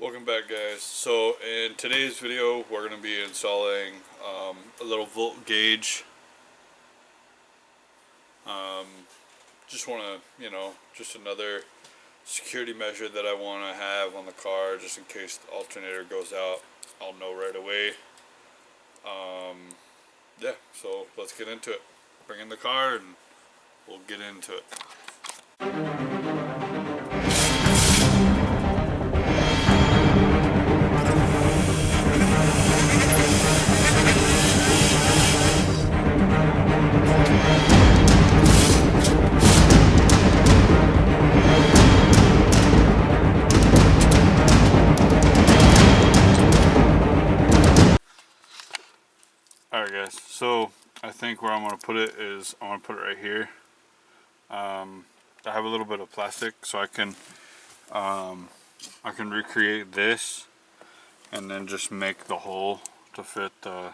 Welcome back, guys. So in today's video we're going to be installing a little volt gauge. Just want to, just another security measure that I want to have on the car just in case the alternator goes out. I'll know right away. Yeah, so let's get into it. Bring in the car and we'll get into it. Alright guys, so I think where I'm going to put it is I'm going to put it right here. I have a little bit of plastic so I can recreate this and then just make the hole to fit the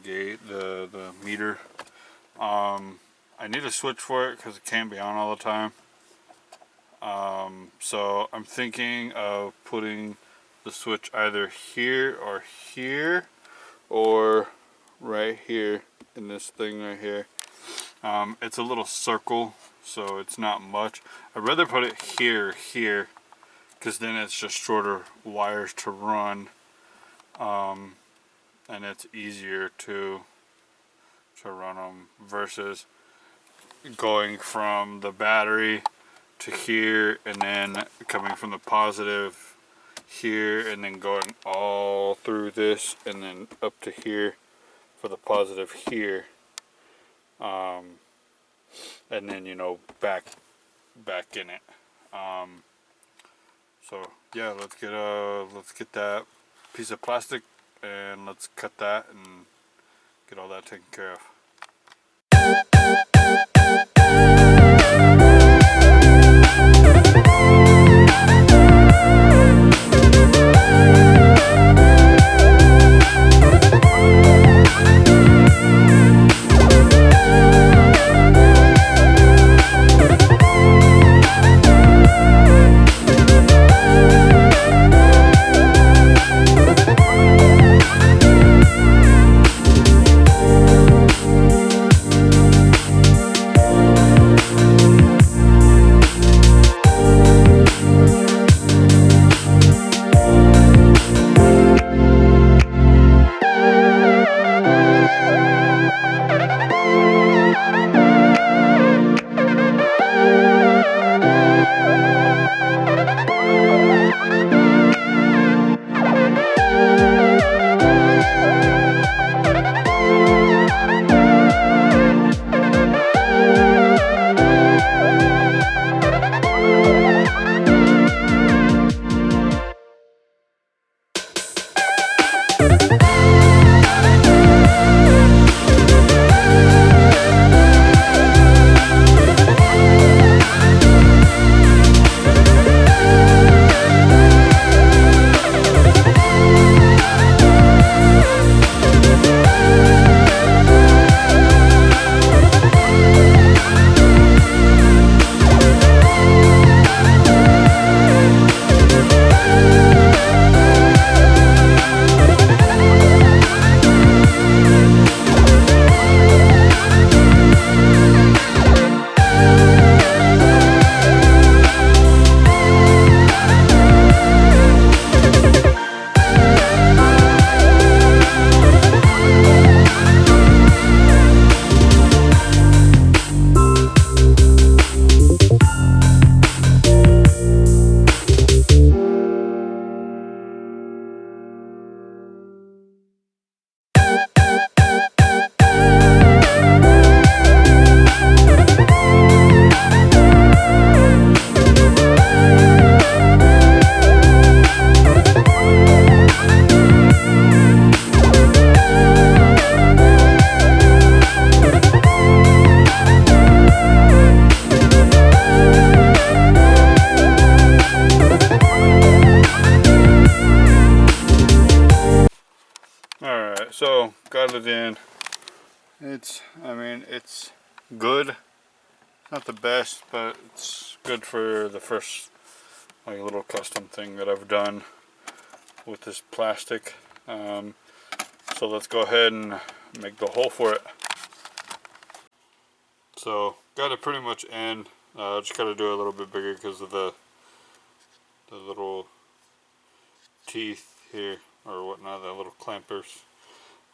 gate, the meter. I need a switch for it because it can't be on all the time. So I'm thinking of putting the switch either here or right here in this thing right here. It's a little circle, so it's not much. I'd rather put it here because then it's just shorter wires to run, and it's easier to run them versus going from the battery to here and then coming from the positive here and then going all through this and then up to here for the positive here, and then back in it. So yeah, let's get that piece of plastic and let's cut that and get all that taken care of. Alright, so got it in. It's good. Not the best, but it's good for the first like a little custom thing that I've done with this plastic. So let's go ahead and make the hole for it. So got it pretty much in. Just gotta do it a little bit bigger because of the little teeth here or whatnot, the little clampers.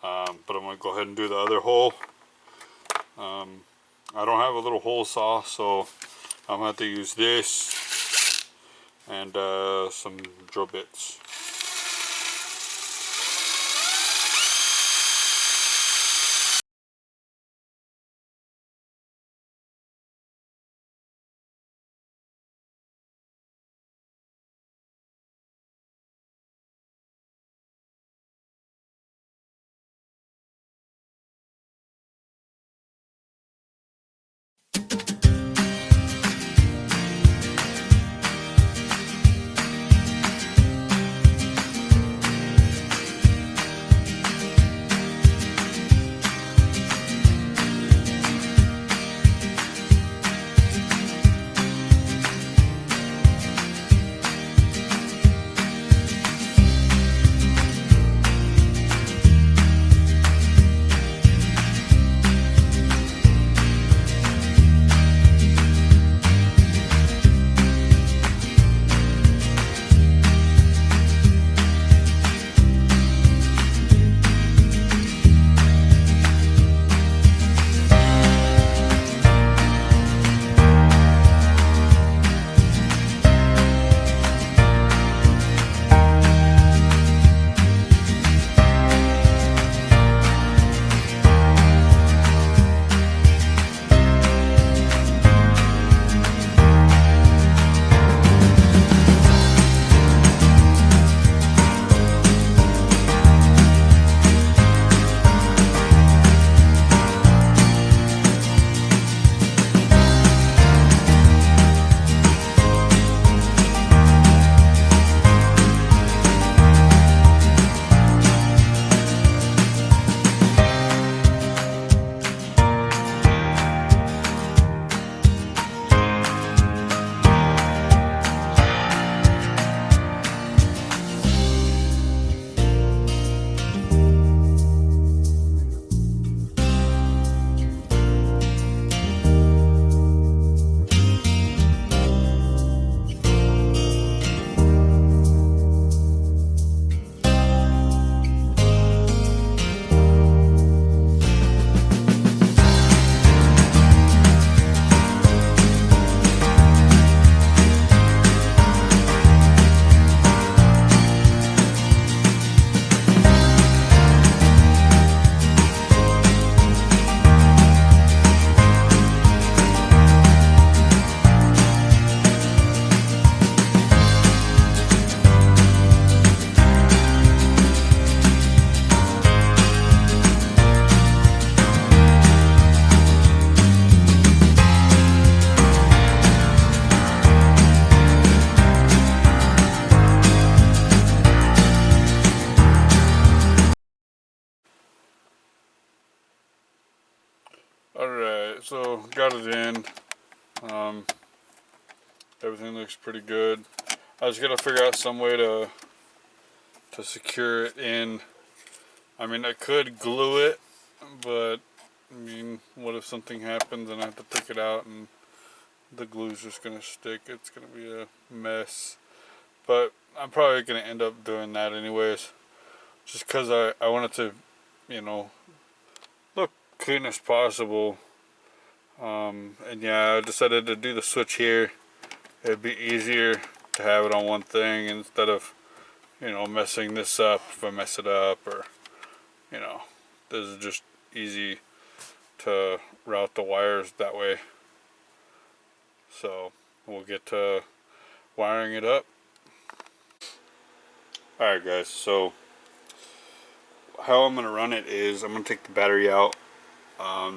But I'm gonna go ahead and do the other hole. I don't have a little hole saw, so I'm gonna have to use this and some drill bits. Alright, so got it in. Everything looks pretty good. I was gonna figure out some way to secure it in. I mean, I could glue it, but I mean, what if something happens and I have to take it out and the glue's just gonna stick? It's gonna be a mess. But I'm probably gonna end up doing that anyways, just because I want it to, you know, look clean as possible. And yeah, I decided to do the switch here. It'd be easier to have it on one thing instead of, you know, messing this up if I mess it up, or, you know, this is just easy to route the wires that way. So we'll get to wiring it up. Alright guys, so how I'm going to run it is I'm going to take the battery out.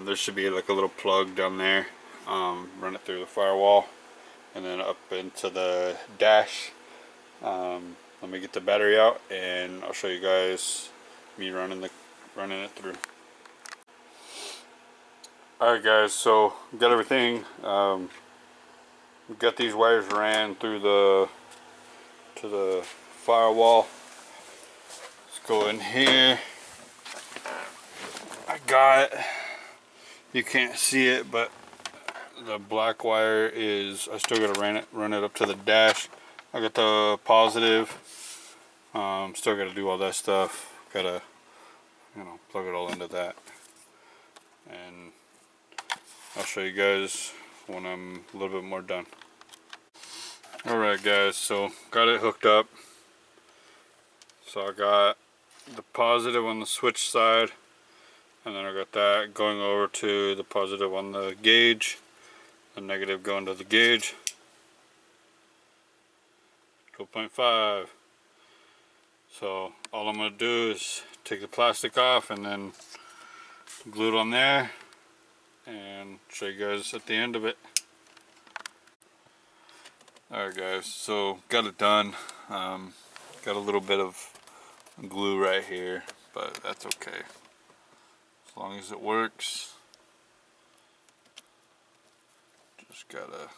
There should be like a little plug down there. Run it through the firewall and then up into the dash. Let me get the battery out and I'll show you guys me running it through. Alright guys, so got everything. We've got these wires ran through the to the firewall. Let's go in here. I got, you can't see it, but the black wire is, I still gotta run it up to the dash. I got the positive. Still gotta do all that stuff. Gotta, plug it all into that. And I'll show you guys when I'm a little bit more done. Alright guys, so got it hooked up. So I got the positive on the switch side, and then I got that going over to the positive on the gauge, the negative going to the gauge. 12.5. So all I'm going to do is take the plastic off and then glue it on there and show you guys at the end of it. Alright guys, so got it done. Got a little bit of glue right here, but that's okay. As long as it works. Just gotta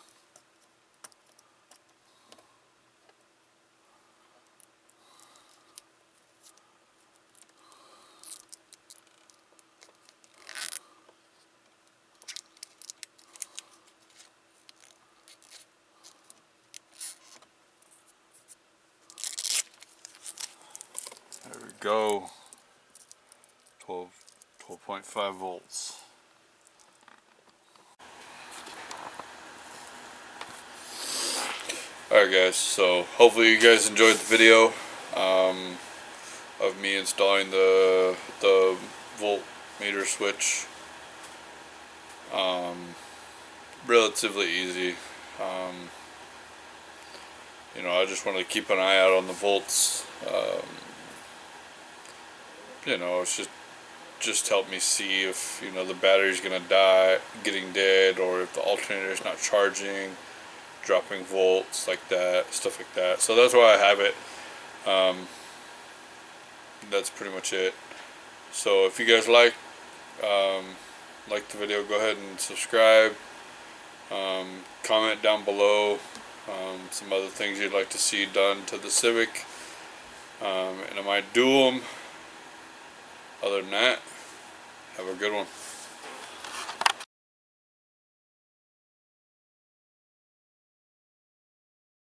there we go. 12.5 volts. Alright guys, so hopefully you guys enjoyed the video of me installing the voltmeter switch. Relatively easy. I just want to keep an eye out on the volts. It's just help me see if the battery's gonna die, getting dead, or if the alternator's not charging, dropping volts like that, stuff like that. So that's why I have it. That's pretty much it. So if you guys like the video, go ahead and subscribe. Comment down below some other things you'd like to see done to the Civic, and I might do them. Other than that, have a good one.